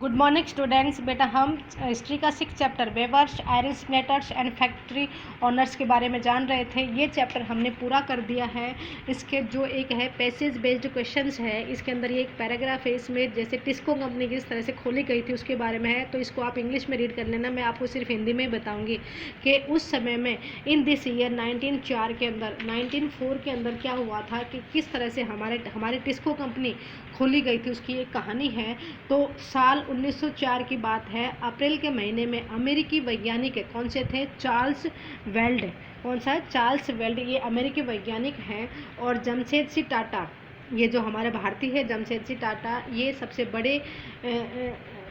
Good morning students. बेटा हम history का 6 chapter weavers, iron smelters and factory owners के बारे में जान रहे थे। ये चैप्टर हमने पूरा कर दिया है। इसके जो एक है पैसेज बेस्ड क्वेश्चंस है, इसके अंदर ये एक पैराग्राफ है, इसमें जैसे टिस्को कंपनी किस तरह से खोली गई थी उसके बारे में है, तो इसको आप इंग्लिश में रीड कर लेना। मैं आपको सिर्फ हिंदी में बताऊँगी कि उस समय में इन दिस ईयर 1904 के अंदर 1904 के अंदर क्या हुआ था कि किस तरह से हमारे टिस्को कंपनी खोली गई थी, उसकी एक कहानी है। तो साल 1904 की बात है, अप्रैल के महीने में अमेरिकी वैज्ञानिक कौन से थे? Charles weld. कौन सा? चार्ल्स वेल्ड, ये अमेरिकी वैज्ञानिक हैं। और जमशेदजी टाटा, ये जो हमारे भारतीय है जमशेदजी टाटा, ये सबसे बड़े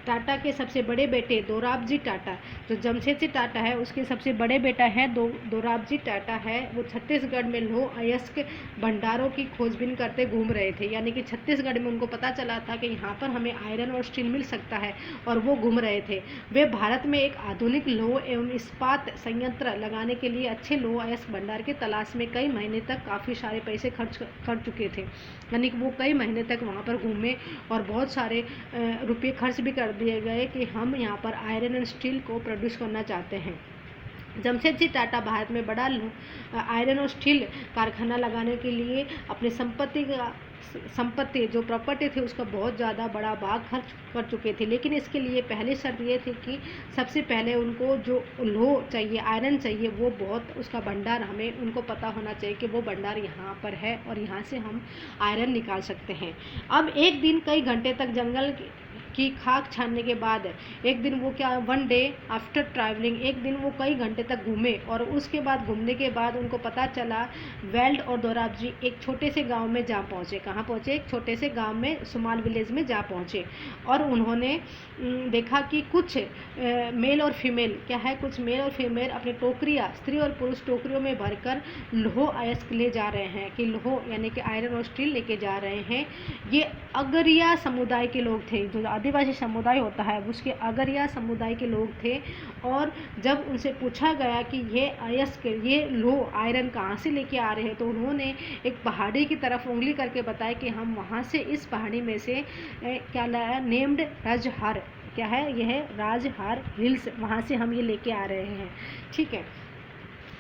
टाटा के सबसे बड़े बेटे दोराबजी टाटा, जो जमशेदजी टाटा है उसके सबसे बड़े बेटा है दोराबजी टाटा है। वो छत्तीसगढ़ में लौह अयस्क भंडारों की खोजबीन करते घूम रहे थे, यानी कि छत्तीसगढ़ में उनको पता चला था कि यहाँ पर हमें आयरन और स्टील मिल सकता है, और वो घूम रहे थे। वे भारत में एक आधुनिक लौह एवं इस्पात संयंत्र लगाने के लिए अच्छे लौह अयस्क भंडार की तलाश में कई महीने तक काफ़ी सारे पैसे खर्च कर चुके थे, यानी कि वो कई महीने तक वहाँ पर घूमे और बहुत सारे रुपये खर्च भी कर दिए गए कि हम यहाँ पर आयरन एंड स्टील को प्रोड्यूस करना चाहते हैं। जमशेदजी टाटा भारत में बड़ा आयरन और स्टील कारखाना लगाने के लिए अपनी संपत्ति जो प्रॉपर्टी थी उसका बहुत ज़्यादा बड़ा भाग खर्च कर चुके थे। लेकिन इसके लिए पहली शर्त ये थी कि सबसे पहले उनको जो लौह चाहिए, आयरन चाहिए, वो बहुत उसका भंडार हमें उनको पता होना चाहिए कि वो भंडार यहाँ पर है और यहाँ से हम आयरन निकाल सकते हैं। अब एक दिन कई घंटे तक जंगल की खाक छानने के बाद एक दिन वो क्या, वन डे आफ्टर ट्रैवलिंग, एक दिन वो कई घंटे तक घूमे और उसके बाद घूमने के बाद उनको पता चला वेल्ड और दोराबजी एक छोटे से गांव में जा पहुँचे। कहाँ पहुँचे? एक छोटे से गांव में, सुमाल विलेज में जा पहुँचे। और उन्होंने देखा कि कुछ मेल और फीमेल, क्या है, कुछ मेल और फीमेल अपनी टोकरियाँ, स्त्री और पुरुष टोकरियों में भरकर लौह अयस्क ले जा रहे हैं, कि लौह यानी कि आयरन और स्टील लेके जा रहे हैं। ये अगरिया समुदाय के लोग थे, जो आदिवासी समुदाय होता है उसके अगरिया समुदाय के लोग थे। और जब उनसे पूछा गया कि ये अयस्क, ये लौह आयरन कहाँ से लेके आ रहे हैं, तो उन्होंने एक पहाड़ी की तरफ उंगली करके बताया कि हम वहाँ से, इस पहाड़ी में से क्या लाया, नेम्ड राजहार, क्या है यह, राजहार हिल्स, वहाँ से हम ये लेके आ रहे हैं। ठीक है।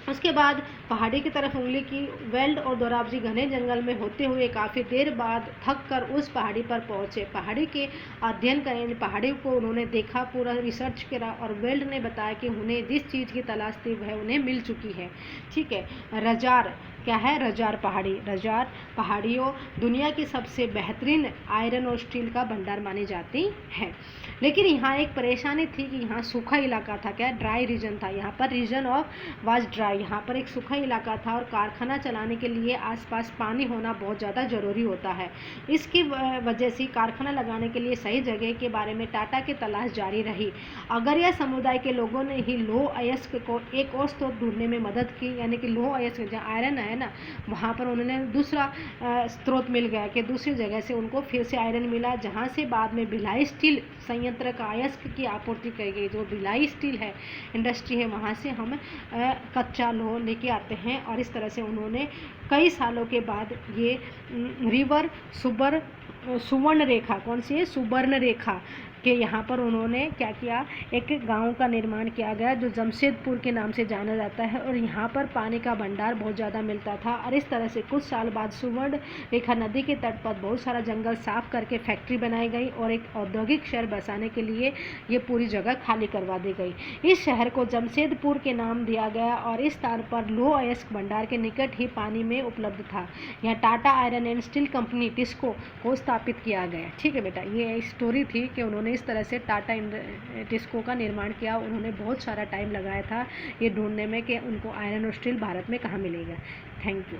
उसके बाद पहाड़ी की तरफ उंगली की। वेल्ड और दोराबजी घने जंगल में होते हुए काफ़ी देर बाद थक कर उस पहाड़ी पर पहुंचे। पहाड़ी के अध्ययन करें, पहाड़ी को उन्होंने देखा, पूरा रिसर्च करा, और वेल्ड ने बताया कि उन्हें जिस चीज़ की तलाश थी वह उन्हें मिल चुकी है। ठीक है। रजार, क्या है, रजार पहाड़ी, रजार पहाड़ियों दुनिया की सबसे बेहतरीन आयरन और स्टील का भंडार मानी जाती है। लेकिन यहाँ एक परेशानी थी कि यहाँ सूखा इलाका था, क्या, ड्राई रीजन था, यहाँ पर रीजन ऑफ वाज ड्राई, यहाँ पर एक सूखा इलाका था और कारखाना चलाने के लिए आसपास पानी होना बहुत ज़्यादा ज़रूरी होता है। इसकी वजह से कारखाना लगाने के लिए सही जगह के बारे में टाटा की तलाश जारी रही। अगरिया समुदाय के लोगों ने ही लौह अयस्क को एक और स्रोत ढूंढने में मदद की, यानी कि लौह अयस्क जहाँ आयरन है ना, वहाँ पर उन्होंने दूसरा स्रोत मिल गया कि दूसरी जगह से उनको फिर से आयरन मिला, जहाँ से बाद में भिलाई स्टील संयंत्र का अयस्क की आपूर्ति की गई। जो भिलाई स्टील है इंडस्ट्री है, वहाँ से हम कच्चा लौह लेके आते हैं। और इस तरह से उन्होंने कई सालों के बाद ये रिवर सुवर्ण रेखा, कौन सी है, सुवर्ण रेखा के यहाँ पर उन्होंने क्या किया, एक गांव का निर्माण किया गया जो जमशेदपुर के नाम से जाना जाता है, और यहाँ पर पानी का भंडार बहुत ज़्यादा मिलता था। और इस तरह से कुछ साल बाद सुवर्ण रेखा नदी के तट पर बहुत सारा जंगल साफ करके फैक्ट्री बनाई गई और एक औद्योगिक शहर बसाने के लिए ये पूरी जगह खाली करवा दी गई। इस शहर को जमशेदपुर के नाम दिया गया और इस स्थान पर लौह अयस्क भंडार के निकट ही पानी में उपलब्ध था। यहाँ Tata iron and steel company TISCO को स्थापित किया गया। ठीक है बेटा, ये स्टोरी थी कि उन्होंने इस तरह से टाटा टिस्को का निर्माण किया। उन्होंने बहुत सारा टाइम लगाया था ये ढूंढने में कि उनको आयरन और स्टील भारत में कहाँ मिलेगा। Thank you.